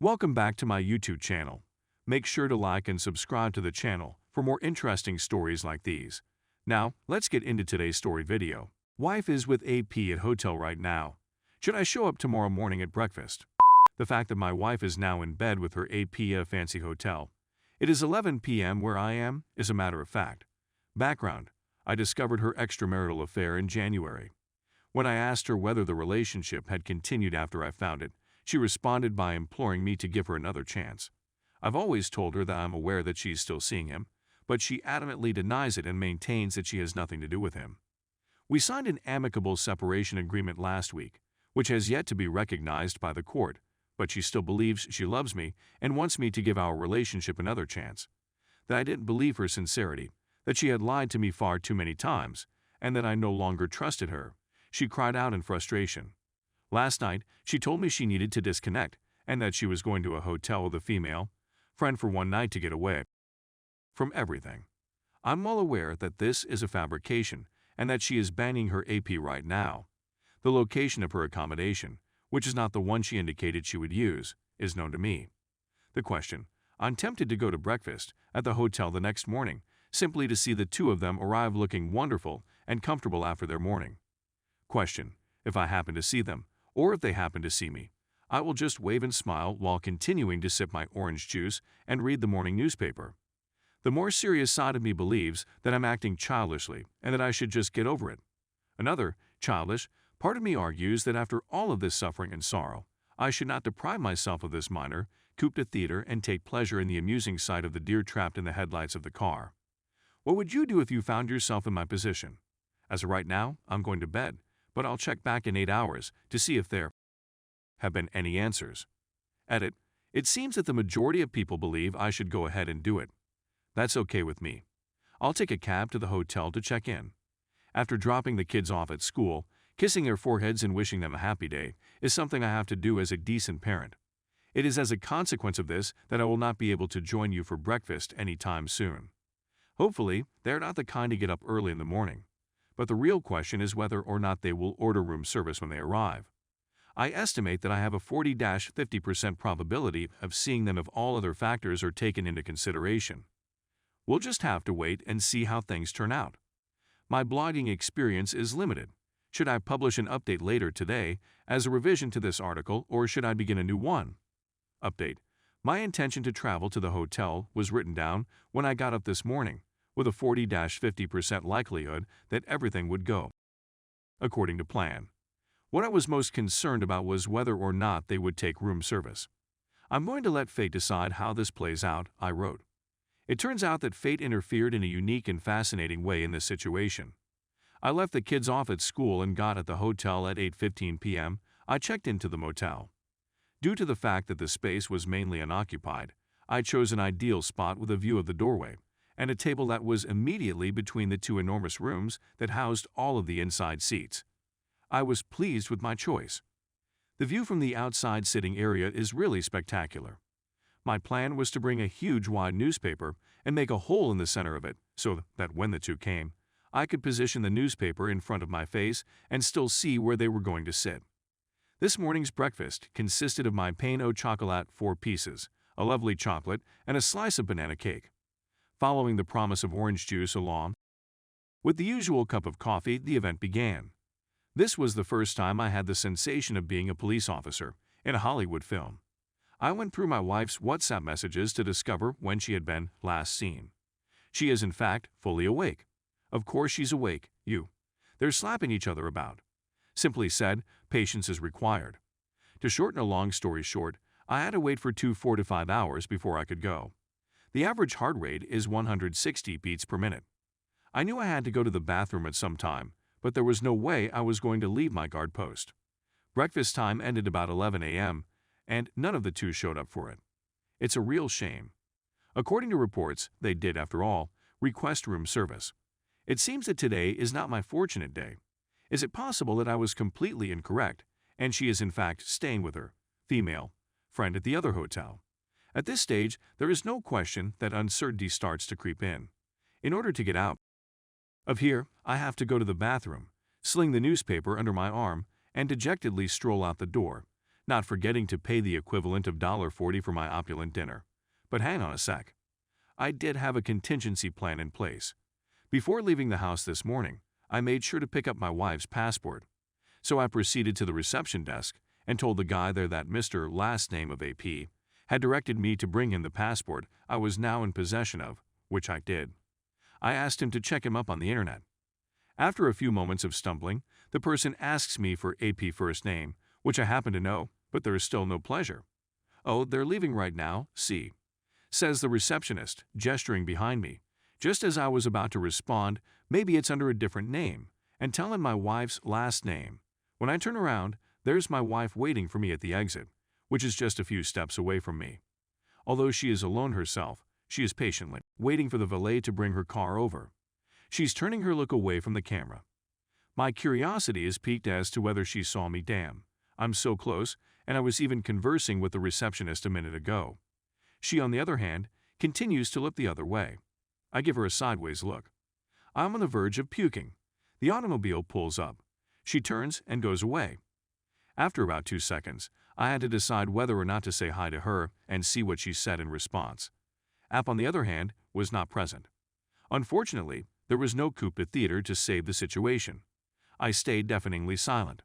Welcome back to my YouTube channel. Make sure to like and subscribe to the channel for more interesting stories like these. Now, let's get into today's story video. Wife is with AP at hotel right now. Should I show up tomorrow morning at breakfast? The fact that my wife is now in bed with her AP at a fancy hotel. It is 11 p.m. where I am, is a matter of fact. Background: I discovered her extramarital affair in January. When I asked her whether the relationship had continued after I found it, she responded by imploring me to give her another chance. I've always told her that I'm aware that she's still seeing him, but she adamantly denies it and maintains that she has nothing to do with him. We signed an amicable separation agreement last week, which has yet to be recognized by the court, but she still believes she loves me and wants me to give our relationship another chance. That I didn't believe her sincerity, that she had lied to me far too many times, and that I no longer trusted her. She cried out in frustration. Last night, she told me she needed to disconnect and that she was going to a hotel with a female friend for one night to get away from everything. I'm well aware that this is a fabrication and that she is banning her AP right now. The location of her accommodation, which is not the one she indicated she would use, is known to me. The question: I'm tempted to go to breakfast at the hotel the next morning, simply to see the two of them arrive looking wonderful and comfortable after their morning. Question: if I happen to see them, or if they happen to see me, I will just wave and smile while continuing to sip my orange juice and read the morning newspaper. The more serious side of me believes that I'm acting childishly and that I should just get over it. Another, childish, part of me argues that after all of this suffering and sorrow, I should not deprive myself of this minor, coop to theater, and take pleasure in the amusing sight of the deer trapped in the headlights of the car. What would you do if you found yourself in my position? As of right now, I'm going to bed, but I'll check back in 8 hours to see if there have been any answers. Edit: it seems that the majority of people believe I should go ahead and do it. That's okay with me. I'll take a cab to the hotel to check in. After dropping the kids off at school, kissing their foreheads and wishing them a happy day is something I have to do as a decent parent. It is as a consequence of this that I will not be able to join you for breakfast anytime soon. Hopefully, they're not the kind to get up early in the morning. But the real question is whether or not they will order room service when they arrive. I estimate that I have a 40–50% probability of seeing them if all other factors are taken into consideration. We'll just have to wait and see how things turn out. My blogging experience is limited. Should I publish an update later today as a revision to this article, or should I begin a new one? Update: my intention to travel to the hotel was written down when I got up this morning, with a 40–50% likelihood that everything would go according to plan. What I was most concerned about was whether or not they would take room service. I'm going to let fate decide how this plays out, I wrote. It turns out that fate interfered in a unique and fascinating way in this situation. I left the kids off at school and got at the hotel at 8:15 p.m. I checked into the motel. Due to the fact that the space was mainly unoccupied, I chose an ideal spot with a view of the doorway and a table that was immediately between the two enormous rooms that housed all of the inside seats. I was pleased with my choice. The view from the outside sitting area is really spectacular. My plan was to bring a huge wide newspaper and make a hole in the center of it so that when the two came, I could position the newspaper in front of my face and still see where they were going to sit. This morning's breakfast consisted of my pain au chocolat 4 pieces, a lovely chocolate, and a slice of banana cake. Following the promise of orange juice along with the usual cup of coffee, the event began. This was the first time I had the sensation of being a police officer in a Hollywood film. I went through my wife's WhatsApp messages to discover when she had been last seen. She is in fact fully awake. Of course she's awake, They're slapping each other about. Simply said, patience is required. To shorten a long story short, I had to wait for 4 to 5 hours before I could go. The average heart rate is 160 beats per minute. I knew I had to go to the bathroom at some time, but there was no way I was going to leave my guard post. Breakfast time ended about 11 a.m., and none of the two showed up for it. It's a real shame. According to reports, they did, after all, request room service. It seems that today is not my fortunate day. Is it possible that I was completely incorrect, and she is in fact staying with her female friend at the other hotel? At this stage, there is no question that uncertainty starts to creep in. In order to get out of here, I have to go to the bathroom, sling the newspaper under my arm, and dejectedly stroll out the door, not forgetting to pay the equivalent of $40 for my opulent dinner. But hang on a sec. I did have a contingency plan in place. Before leaving the house this morning, I made sure to pick up my wife's passport. So I proceeded to the reception desk and told the guy there that Mr. Last Name of AP had directed me to bring him the passport I was now in possession of, which I did. I asked him to check him up on the internet. After a few moments of stumbling, the person asks me for AP first name, which I happen to know, but there is still no pleasure. "Oh, they're leaving right now, see," says the receptionist, gesturing behind me. Just as I was about to respond, maybe it's under a different name, and tell him my wife's last name. When I turn around, there's my wife waiting for me at the exit, which is just a few steps away from me. Although she is alone herself, she is patiently waiting for the valet to bring her car over. She's turning her look away from the camera. My curiosity is piqued as to whether she saw me. Damn, I'm so close, and I was even conversing with the receptionist a minute ago. She, on the other hand, continues to look the other way. I give her a sideways look. I'm on the verge of puking. The automobile pulls up. She turns and goes away. After about 2 seconds, I had to decide whether or not to say hi to her and see what she said in response. App, on the other hand, was not present. Unfortunately, there was no Koopa theater to save the situation. I stayed deafeningly silent.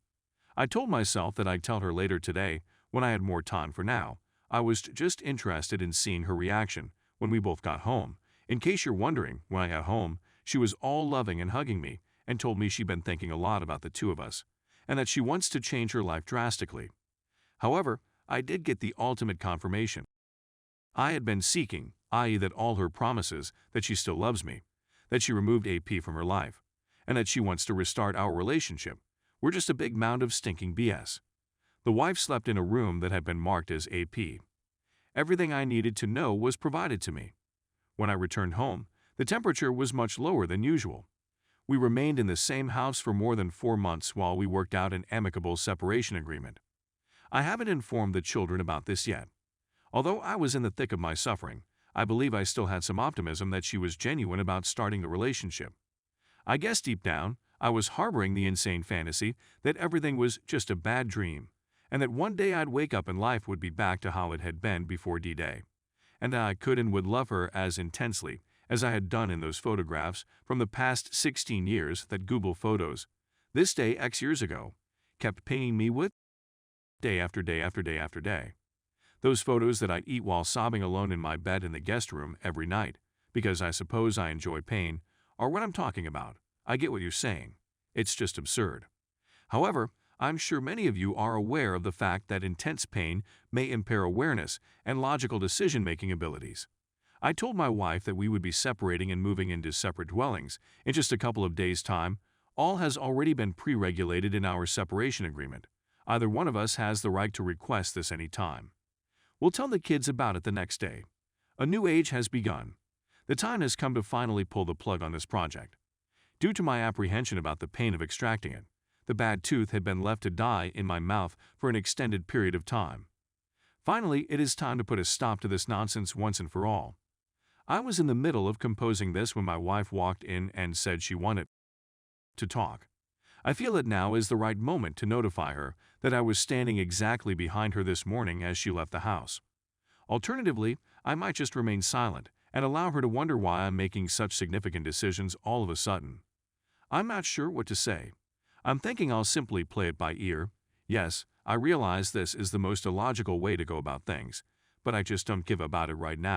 I told myself that I'd tell her later today when I had more time. For now, I was just interested in seeing her reaction when we both got home. In case you're wondering, when I got home, she was all loving and hugging me and told me she'd been thinking a lot about the two of us and that she wants to change her life drastically. However, I did get the ultimate confirmation I had been seeking, i.e. that all her promises that she still loves me, that she removed AP from her life, and that she wants to restart our relationship were just a big mound of stinking BS. The wife slept in a room that had been marked as AP. Everything I needed to know was provided to me. When I returned home, the temperature was much lower than usual. We remained in the same house for more than 4 months while we worked out an amicable separation agreement. I haven't informed the children about this yet. Although I was in the thick of my suffering, I believe I still had some optimism that she was genuine about starting the relationship. I guess deep down, I was harboring the insane fantasy that everything was just a bad dream, and that one day I'd wake up and life would be back to how it had been before D-Day, and that I could and would love her as intensely as I had done in those photographs from the past 16 years that Google Photos, this day X years ago, kept paying me with day after day after day after day. Those photos that I'd eat while sobbing alone in my bed in the guest room every night, because I suppose I enjoy pain, are what I'm talking about. I get what you're saying. It's just absurd. However, I'm sure many of you are aware of the fact that intense pain may impair awareness and logical decision-making abilities. I told my wife that we would be separating and moving into separate dwellings in just a couple of days' time. All has already been pre-regulated in our separation agreement. Either one of us has the right to request this any time. We'll tell the kids about it the next day. A new age has begun. The time has come to finally pull the plug on this project. Due to my apprehension about the pain of extracting it, the bad tooth had been left to die in my mouth for an extended period of time. Finally, it is time to put a stop to this nonsense once and for all. I was in the middle of composing this when my wife walked in and said she wanted to talk. I feel that now is the right moment to notify her that I was standing exactly behind her this morning as she left the house. Alternatively, I might just remain silent and allow her to wonder why I'm making such significant decisions all of a sudden. I'm not sure what to say. I'm thinking I'll simply play it by ear. Yes, I realize this is the most illogical way to go about things, but I just don't give about it right now.